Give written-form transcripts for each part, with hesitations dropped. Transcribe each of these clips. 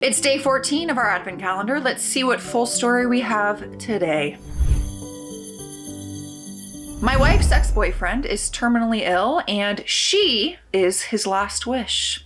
It's day 14 of our advent calendar. Let's see what full story we have today. My wife's ex-boyfriend is terminally ill, and she is his last wish.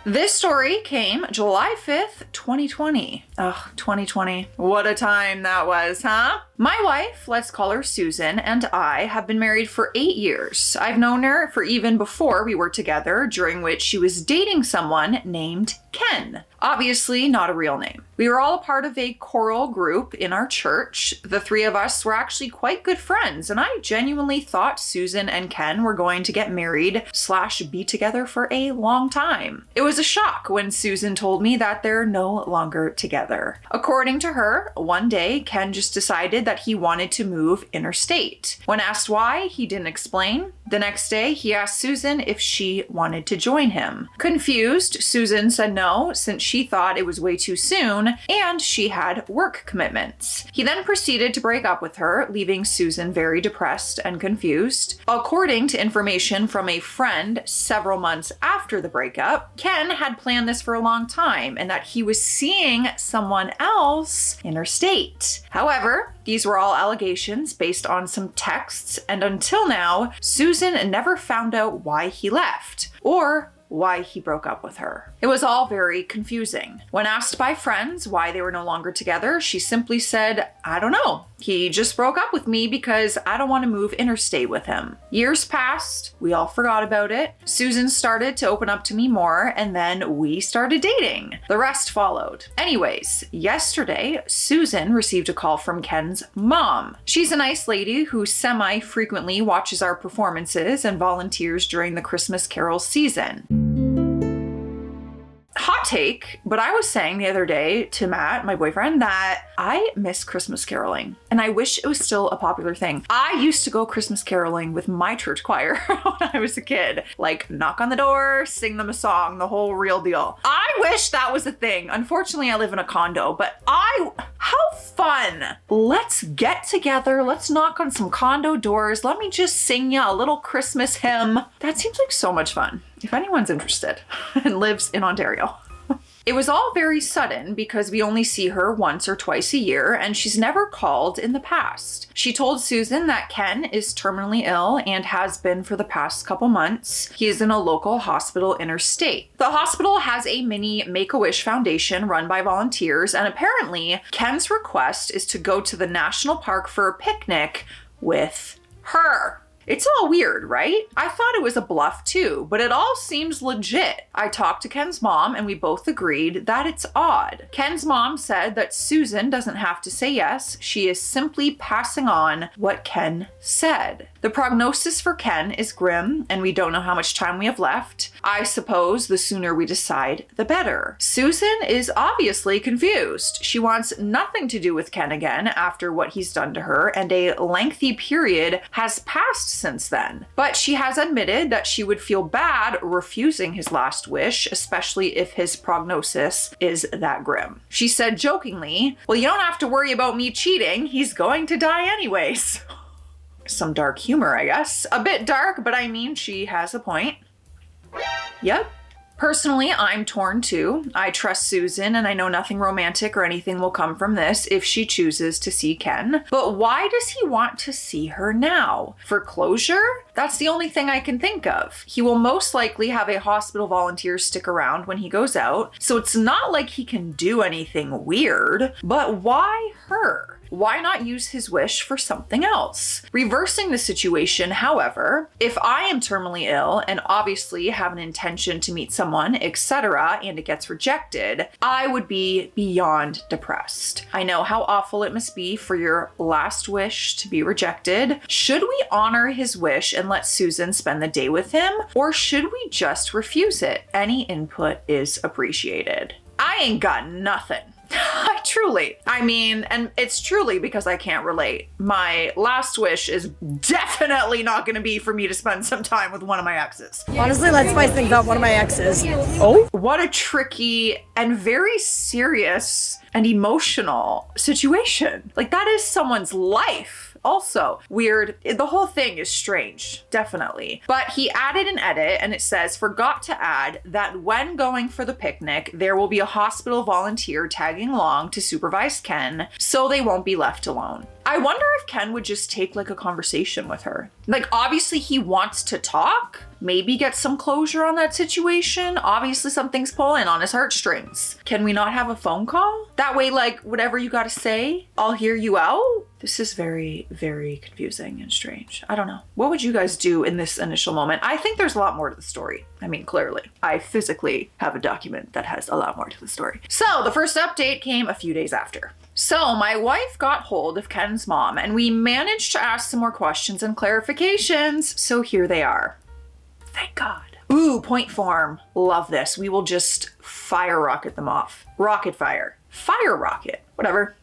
This story came July 5th, 2020. Ugh, 2020. What a time that was, huh? My wife, let's call her Susan, and I have been married for 8 years. I've known her for even before we were together, during which she was dating someone named Ken. Obviously not a real name. We were all a part of a choral group in our church. The three of us were actually quite good friends, and I genuinely thought Susan and Ken were going to get married / be together for a long time. It was a shock when Susan told me that they're no longer together. According to her, one day Ken just decided that he wanted to move interstate. When asked why, he didn't explain. The next day, he asked Susan if she wanted to join him. Confused, Susan said no, since she thought it was way too soon and she had work commitments. He then proceeded to break up with her, leaving Susan very depressed and confused. According to information from a friend several months after the breakup, Ken had planned this for a long time and that he was seeing someone else interstate. However, these were all allegations based on some texts, and until now, Susan never found out why he left or why he broke up with her. It was all very confusing. When asked by friends why they were no longer together, she simply said, "I don't know. He just broke up with me because I don't want to move interstate with him." Years passed, we all forgot about it. Susan started to open up to me more, and then we started dating. The rest followed. Anyways, yesterday, Susan received a call from Ken's mom. She's a nice lady who semi-frequently watches our performances and volunteers during the Christmas Carol season. Hot take, but I was saying the other day to Matt, my boyfriend, that I miss Christmas caroling, and I wish it was still a popular thing. I used to go Christmas caroling with my church choir when I was a kid. Like, knock on the door, sing them a song, the whole real deal. I wish that was a thing. Unfortunately, I live in a condo, but how fun. Let's get together. Let's knock on some condo doors. Let me just sing you a little Christmas hymn. That seems like so much fun. If anyone's interested and lives in Ontario. It was all very sudden because we only see her once or twice a year, and she's never called in the past. She told Susan that Ken is terminally ill and has been for the past couple months. He is in a local hospital interstate. The hospital has a mini Make-A-Wish Foundation run by volunteers, and apparently Ken's request is to go to the national park for a picnic with her. It's all weird, right? I thought it was a bluff too, but it all seems legit. I talked to Ken's mom and we both agreed that it's odd. Ken's mom said that Susan doesn't have to say yes. She is simply passing on what Ken said. The prognosis for Ken is grim, and we don't know how much time we have left. I suppose the sooner we decide, the better. Susan is obviously confused. She wants nothing to do with Ken again after what he's done to her, and a lengthy period has passed since then. But she has admitted that she would feel bad refusing his last wish, especially if his prognosis is that grim. She said jokingly, "Well, you don't have to worry about me cheating. He's going to die anyways." Some dark humor, I guess. A bit dark, but I mean, she has a point. Yep. Personally, I'm torn too. I trust Susan, and I know nothing romantic or anything will come from this if she chooses to see Ken. But why does he want to see her now? For closure? That's the only thing I can think of. He will most likely have a hospital volunteer stick around when he goes out, so it's not like he can do anything weird. But why her? Why not use his wish for something else? Reversing the situation, however, if I am terminally ill and obviously have an intention to meet someone, etc., and it gets rejected, I would be beyond depressed. I know how awful it must be for your last wish to be rejected. Should we honor his wish and let Susan spend the day with him, or should we just refuse it? Any input is appreciated. I ain't got nothing. And it's truly because I can't relate. My last wish is definitely not going to be for me to spend some time with one of my exes. Honestly, let's spice things up. One of my exes. Oh, what a tricky and very serious and emotional situation. Like, that is someone's life. Also weird. The whole thing is strange, definitely. But he added an edit and it says, forgot to add that when going for the picnic, there will be a hospital volunteer tagging along to supervise Ken so they won't be left alone. I wonder if Ken would just take like a conversation with her. Like, obviously he wants to talk, maybe get some closure on that situation. Obviously something's pulling on his heartstrings. Can we not have a phone call? That way, like, whatever you gotta say, I'll hear you out. This is very, very confusing and strange. I don't know. What would you guys do in this initial moment? I think there's a lot more to the story. I mean, clearly, I physically have a document that has a lot more to the story. So the first update came a few days after. So my wife got hold of Ken's mom and we managed to ask some more questions and clarifications. So here they are. Thank God. Ooh, point form. Love this. We will just fire rocket them off. Rocket fire. Fire rocket. Whatever.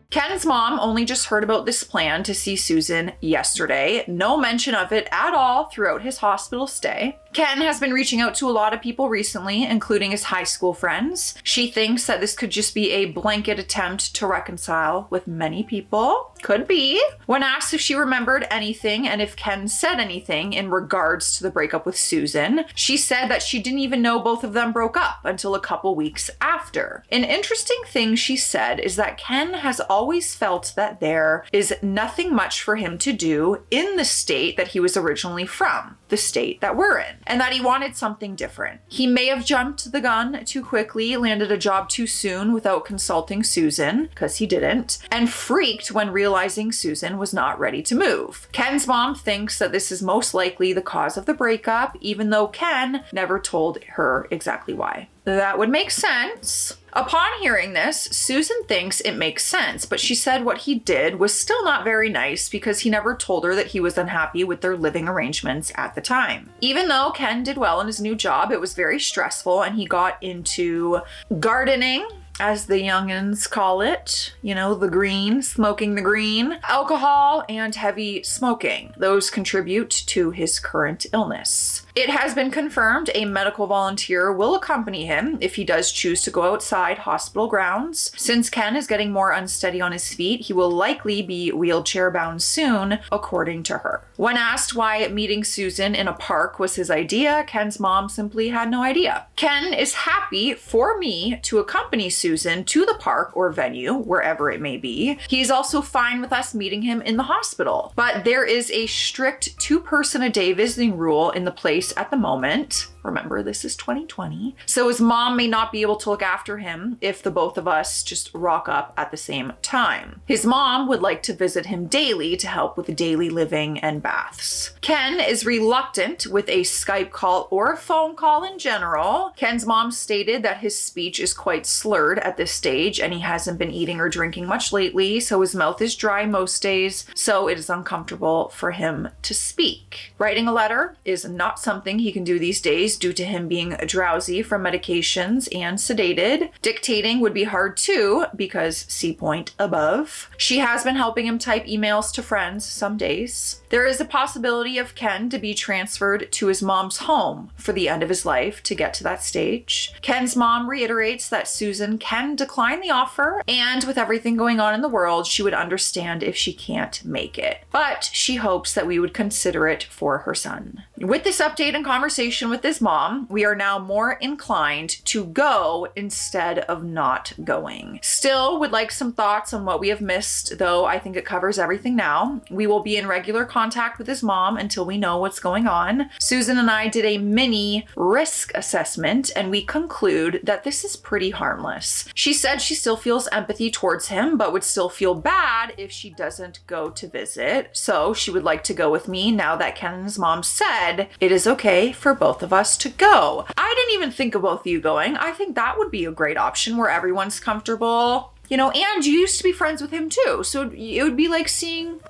Ken's mom only just heard about this plan to see Susan yesterday. No mention of it at all throughout his hospital stay. Ken has been reaching out to a lot of people recently, including his high school friends. She thinks that this could just be a blanket attempt to reconcile with many people. Could be. When asked if she remembered anything and if Ken said anything in regards to the breakup with Susan, she said that she didn't even know both of them broke up until a couple weeks after. An interesting thing she said is that Ken has always felt that there is nothing much for him to do in the state that he was originally from, the state that we're in, and that he wanted something different. He may have jumped the gun too quickly, landed a job too soon without consulting Susan, because he didn't, and freaked when realizing Susan was not ready to move. Ken's mom thinks that this is most likely the cause of the breakup, even though Ken never told her exactly why. That would make sense. Upon hearing this, Susan thinks it makes sense, but she said what he did was still not very nice because he never told her that he was unhappy with their living arrangements at the time. Even though Ken did well in his new job, it was very stressful and he got into gardening, as the youngins call it, you know, the green, smoking the green, alcohol, and heavy smoking. Those contribute to his current illness. It has been confirmed a medical volunteer will accompany him if he does choose to go outside hospital grounds. Since Ken is getting more unsteady on his feet, he will likely be wheelchair bound soon, according to her. When asked why meeting Susan in a park was his idea, Ken's mom simply had no idea. Ken is happy for me to accompany Susan to the park or venue, wherever it may be. He's also fine with us meeting him in the hospital, but there is a strict 2-person-a-day visiting rule in the place at the moment. Remember, this is 2020. So his mom may not be able to look after him if the both of us just rock up at the same time. His mom would like to visit him daily to help with daily living and baths. Ken is reluctant with a Skype call or a phone call in general. Ken's mom stated that his speech is quite slurred at this stage and he hasn't been eating or drinking much lately, so his mouth is dry most days, so it is uncomfortable for him to speak. Writing a letter is not something he can do these days due to him being drowsy from medications and sedated. Dictating would be hard too, because see point above. She has been helping him type emails to friends some days. There is a possibility of Ken to be transferred to his mom's home for the end of his life to get to that stage. Ken's mom reiterates that Susan can decline the offer, and with everything going on in the world, she would understand if she can't make it. But she hopes that we would consider it for her son. With this update and conversation with his mom, we are now more inclined to go instead of not going. Still would like some thoughts on what we have missed, though I think it covers everything now. We will be in regular contact with his mom until we know what's going on. Susan and I did a mini risk assessment and we conclude that this is pretty harmless. She said she still feels empathy towards him, but would still feel bad if she doesn't go to visit. So she would like to go with me now that Ken's mom said it is okay for both of us to go. I didn't even think of both of you going. I think that would be a great option where everyone's comfortable. You know, and you used to be friends with him too. So it would be like seeing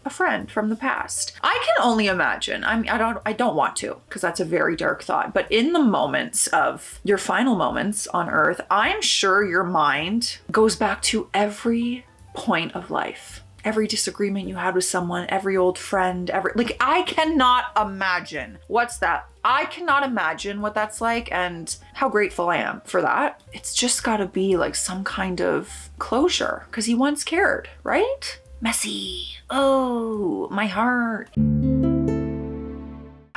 a friend from the past. I can only imagine. I don't want to, because that's a very dark thought. But in the moments of your final moments on Earth, I'm sure your mind goes back to every point of life. every disagreement you had with someone, every old friend, like I cannot imagine I cannot imagine what that's like and how grateful I am for that. It's just gotta be like some kind of closure because he once cared, right? Messy. Oh, my heart.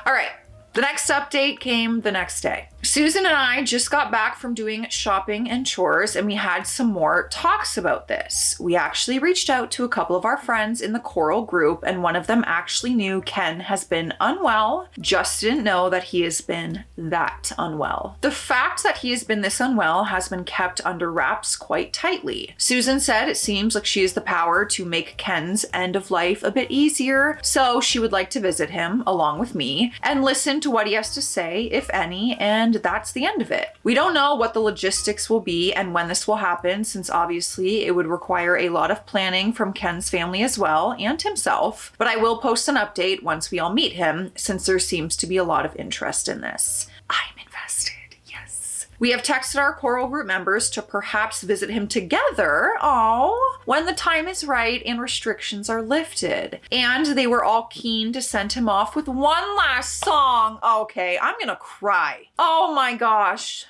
All right. The next update came the next day. Susan and I just got back from doing shopping and chores, and we had some more talks about this. We actually reached out to a couple of our friends in the Coral group, and one of them actually knew Ken has been unwell, just didn't know that he has been that unwell. The fact that he has been this unwell has been kept under wraps quite tightly. Susan said it seems like she has the power to make Ken's end of life a bit easier, so she would like to visit him along with me and listen to what he has to say, if any, and that's the end of it. We don't know what the logistics will be and when this will happen, since obviously it would require a lot of planning from Ken's family as well and himself, but I will post an update once we all meet him, since there seems to be a lot of interest in this. I'm invested. We have texted our Coral group members to perhaps visit him together, when the time is right and restrictions are lifted. And they were all keen to send him off with one last song. Okay, I'm gonna cry. Oh my gosh.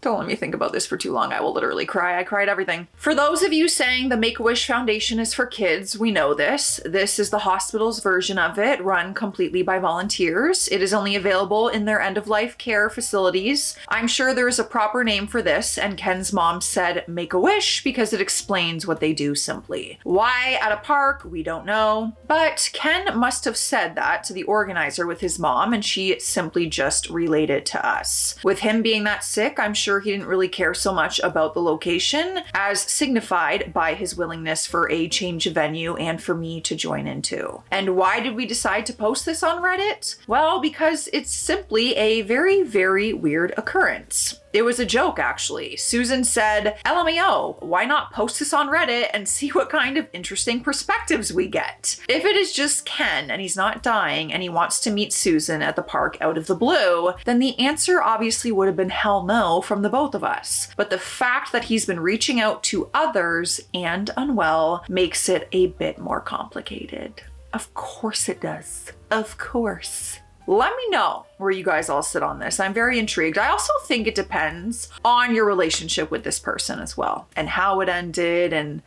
Don't let me think about this for too long. I will literally cry. I cried everything. For those of you saying the Make-A-Wish Foundation is for kids, we know this. This is the hospital's version of it, run completely by volunteers. It is only available in their end-of-life care facilities. I'm sure there is a proper name for this, and Ken's mom said Make-A-Wish because it explains what they do simply. Why at a park, we don't know. But Ken must have said that to the organizer with his mom, and she simply just relayed it to us. With him being that sick, I'm sure he didn't really care so much about the location, as signified by his willingness for a change of venue and for me to join in too. And why did we decide to post this on Reddit? Well, because it's simply a very, very weird occurrence. It was a joke, actually. Susan said, LMAO, why not post this on Reddit and see what kind of interesting perspectives we get? If it is just Ken and he's not dying and he wants to meet Susan at the park out of the blue, then the answer obviously would have been hell no from the both of us. But the fact that he's been reaching out to others and unwell makes it a bit more complicated. Of course it does. Of course. Let me know where you guys all sit on this. I'm very intrigued. I also think it depends on your relationship with this person as well and how it ended. And,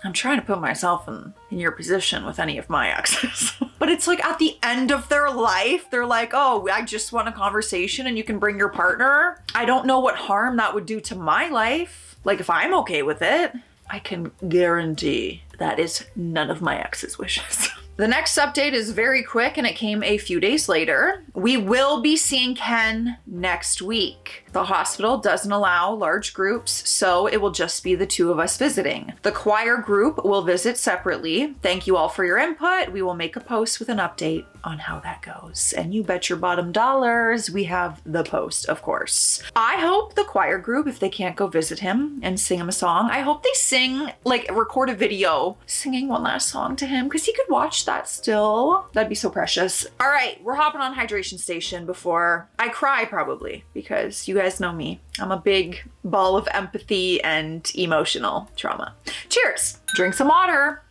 I'm trying to put myself in your position with any of my exes. But it's like at the end of their life, they're like, oh, I just want a conversation and you can bring your partner. I don't know what harm that would do to my life. Like if I'm okay with it, I can guarantee that is none of my ex's wishes. The next update is very quick and it came a few days later. We will be seeing Ken next week. The hospital doesn't allow large groups, so it will just be the two of us visiting. The choir group will visit separately. Thank you all for your input. We will make a post with an update on how that goes. And you bet your bottom dollars we have the post, of course. I hope the choir group, if they can't go visit him and sing him a song, I hope they sing, record a video singing one last song to him because he could watch that still. That'd be so precious. All right, we're hopping on hydration station before I cry probably because you guys know me. I'm a big ball of empathy and emotional trauma. Cheers. Drink some water.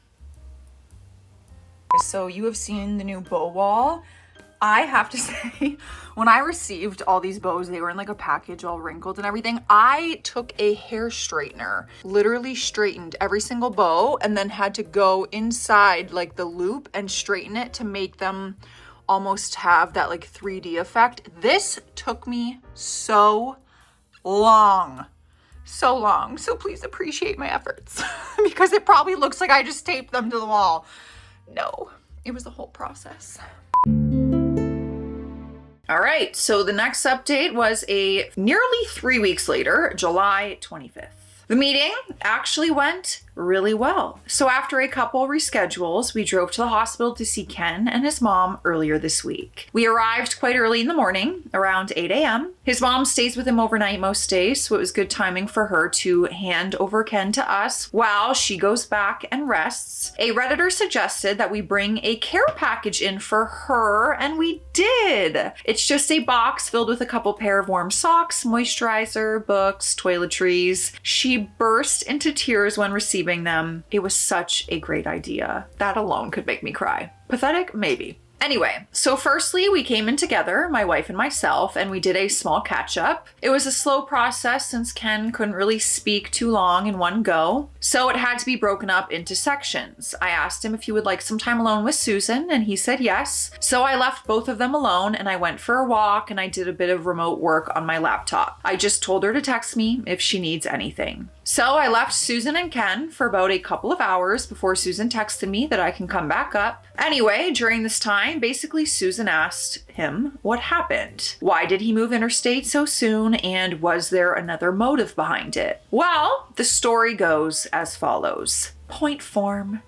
So you have seen the new bow wall. I have to say, when I received all these bows, they were in a package all wrinkled and everything. I took a hair straightener, literally straightened every single bow and then had to go inside the loop and straighten it to make them almost have that 3D effect. This took me so long. So please appreciate my efforts because it probably looks like I just taped them to the wall. No, it was the whole process. All right, so the next update was a nearly 3 weeks later, July 25th. The meeting actually went really well. So after a couple reschedules, we drove to the hospital to see Ken and his mom earlier this week. We arrived quite early in the morning, around 8 a.m. His mom stays with him overnight most days, so it was good timing for her to hand over Ken to us while she goes back and rests. A Redditor suggested that we bring a care package in for her, and we did. It's just a box filled with a couple pair of warm socks, moisturizer, books, toiletries. She He burst into tears when receiving them. It was such a great idea. That alone could make me cry. Pathetic? Maybe. Anyway, so firstly, we came in together, my wife and myself, and we did a small catch up. It was a slow process since Ken couldn't really speak too long in one go, so it had to be broken up into sections. I asked him if he would like some time alone with Susan, and he said yes. So I left both of them alone, and I went for a walk, and I did a bit of remote work on my laptop. I just told her to text me if she needs anything. So I left Susan and Ken for about a couple of hours before Susan texted me that I can come back up. Anyway, during this time, basically Susan asked him what happened. Why did he move interstate so soon, and was there another motive behind it? Well, the story goes as follows. Point form.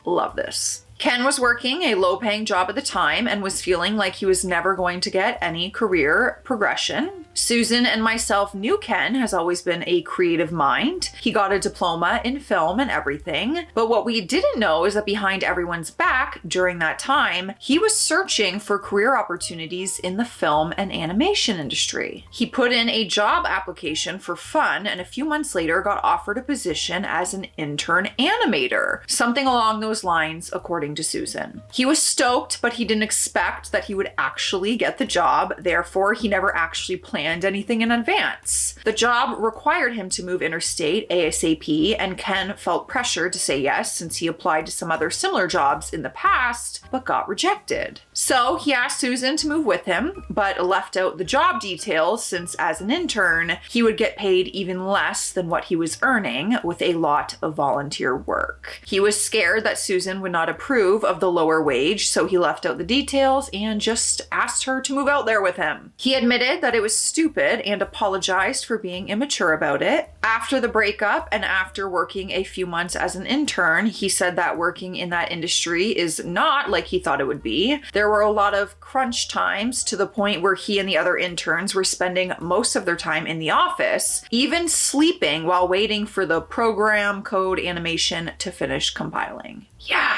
Love this. Ken was working a low-paying job at the time and was feeling like he was never going to get any career progression. Susan and myself knew Ken has always been a creative mind. He got a diploma in film and everything. But what we didn't know is that behind everyone's back during that time, he was searching for career opportunities in the film and animation industry. He put in a job application for fun and a few months later got offered a position as an intern animator, something along those lines, according to Susan. He was stoked, but he didn't expect that he would actually get the job. Therefore, he never actually planned anything in advance. The job required him to move interstate ASAP, and Ken felt pressured to say yes since he applied to some other similar jobs in the past, but got rejected. So he asked Susan to move with him, but left out the job details since as an intern, he would get paid even less than what he was earning with a lot of volunteer work. He was scared that Susan would not approve of the lower wage, so he left out the details and just asked her to move out there with him. He admitted that it was stupid and apologized for being immature about it. After the breakup and after working a few months as an intern, he said that working in that industry is not like he thought it would be. There were a lot of crunch times to the point where he and the other interns were spending most of their time in the office, even sleeping while waiting for the program code animation to finish compiling. Yeah.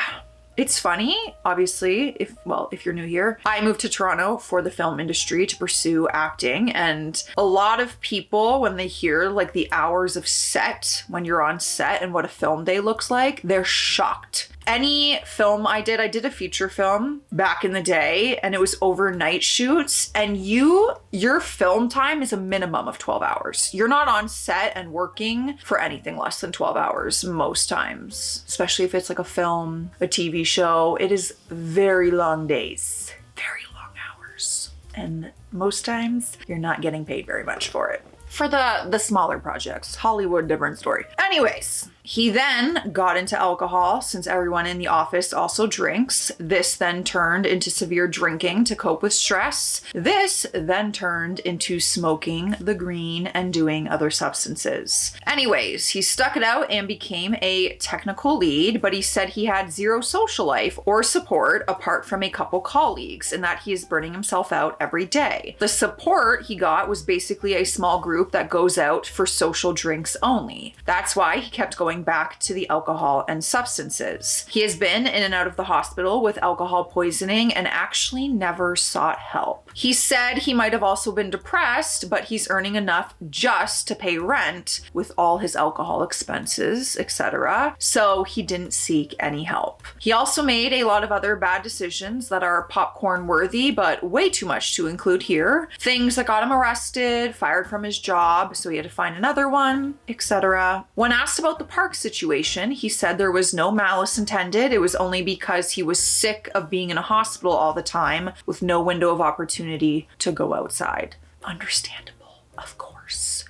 It's funny, obviously, if you're new here, I moved to Toronto for the film industry to pursue acting, and a lot of people, when they hear like the hours of set, when you're on set and what a film day looks like, they're shocked. Any film I did a feature film back in the day, and it was overnight shoots, and your film time is a minimum of 12 hours. You're not on set and working for anything less than 12 hours most times, especially if it's like a film, a TV show. It is very long days, very long hours, and most times you're not getting paid very much for it. For the smaller projects, Hollywood, different story. Anyways, he then got into alcohol since everyone in the office also drinks. This then turned into severe drinking to cope with stress. This then turned into smoking the green and doing other substances. Anyways, he stuck it out and became a technical lead, but he said he had zero social life or support apart from a couple colleagues, and that he is burning himself out every day. The support he got was basically a small group that goes out for social drinks only. That's why he kept going back to the alcohol and substances. He has been in and out of the hospital with alcohol poisoning and actually never sought help. He said he might have also been depressed, but he's earning enough just to pay rent with all his alcohol expenses, etc. So he didn't seek any help. He also made a lot of other bad decisions that are popcorn worthy, but way too much to include here. Things that got him arrested, fired from his job, so he had to find another one, etc. When asked about the park situation, he said there was no malice intended. It was only because he was sick of being in a hospital all the time with no window of opportunity to go outside. Understandable, of course.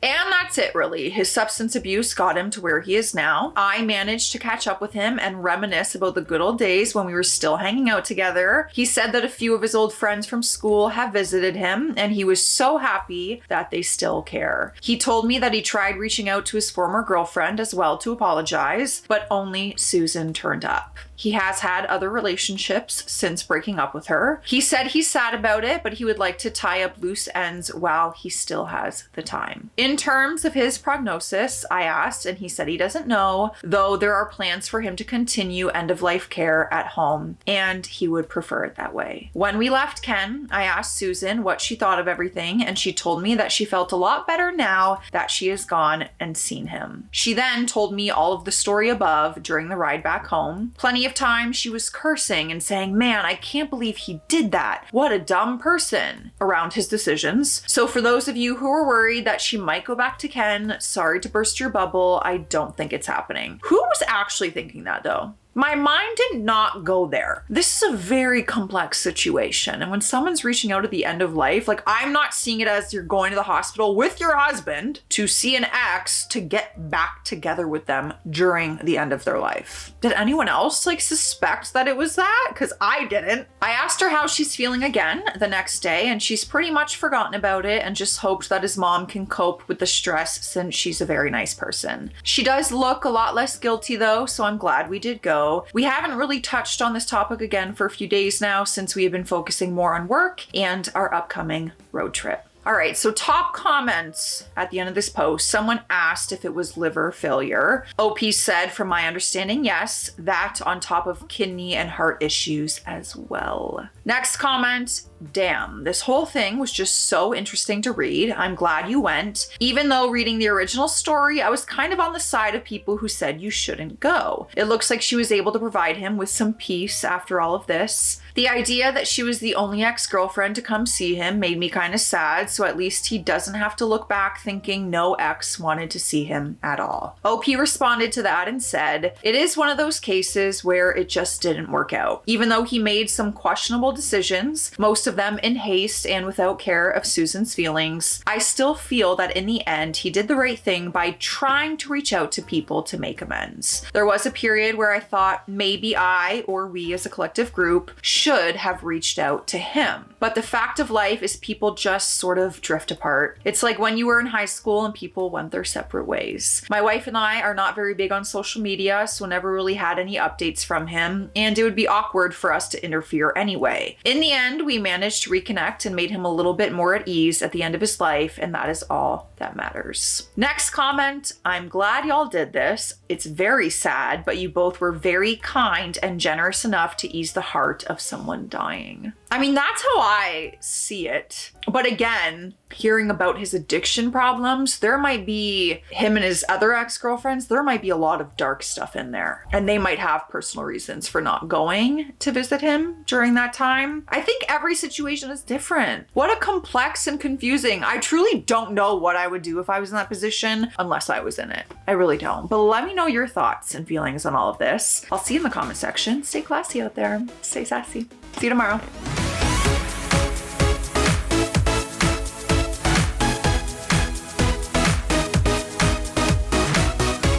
And that's it, really. His substance abuse got him to where he is now. I managed to catch up with him and reminisce about the good old days when we were still hanging out together. He said that a few of his old friends from school have visited him, and he was so happy that they still care. He told me that he tried reaching out to his former girlfriend as well to apologize, but only Susan turned up. He has had other relationships since breaking up with her. He said he's sad about it, but he would like to tie up loose ends while he still has the time. In terms terms of his prognosis, I asked, and he said he doesn't know, though there are plans for him to continue end-of-life care at home, and he would prefer it that way. When we left Ken, I asked Susan what she thought of everything, and she told me that she felt a lot better now that she has gone and seen him. She then told me all of the story above during the ride back home. Plenty of times she was cursing and saying, "Man, I can't believe he did that. What a dumb person," around his decisions. So for those of you who are worried that she might go back to Ken, sorry to burst your bubble, I don't think it's happening. Who was actually thinking that though? My mind did not go there. This is a very complex situation. And when someone's reaching out at the end of life, like, I'm not seeing it as you're going to the hospital with your husband to see an ex to get back together with them during the end of their life. Did anyone else like suspect that it was that? Because I didn't. I asked her how she's feeling again the next day, and she's pretty much forgotten about it and just hoped that his mom can cope with the stress since she's a very nice person. She does look a lot less guilty though, so I'm glad we did go. We haven't really touched on this topic again for a few days now since we have been focusing more on work and our upcoming road trip. All right, so top comments at the end of this post. Someone asked if it was liver failure. OP said, from my understanding, yes, that on top of kidney and heart issues as well. Next comment, damn, this whole thing was just so interesting to read. I'm glad you went. Even though reading the original story, I was kind of on the side of people who said you shouldn't go. It looks like she was able to provide him with some peace after all of this. The idea that she was the only ex-girlfriend to come see him made me kind of sad, so at least he doesn't have to look back thinking no ex wanted to see him at all. OP responded to that and said, it is one of those cases where it just didn't work out. Even though he made some questionable decisions, most of them in haste and without care of Susan's feelings, I still feel that in the end, he did the right thing by trying to reach out to people to make amends. There was a period where I thought maybe I, or we as a collective group, should have reached out to him. But the fact of life is people just sort of drift apart. It's like when you were in high school and people went their separate ways. My wife and I are not very big on social media, so never really had any updates from him, and it would be awkward for us to interfere anyway. In the end, we managed to reconnect and made him a little bit more at ease at the end of his life, and that is all that matters. Next comment, I'm glad y'all did this. It's very sad, but you both were very kind and generous enough to ease the heart of someone dying. I mean, that's how I see it. But again, hearing about his addiction problems, there might be him and his other ex-girlfriends, there might be a lot of dark stuff in there. And they might have personal reasons for not going to visit him during that time. I think every situation is different. What a complex and confusing. I truly don't know what I would do if I was in that position unless I was in it. I really don't. But let me know your thoughts and feelings on all of this. I'll see you in the comment section. Stay classy out there. Stay sassy. See you tomorrow.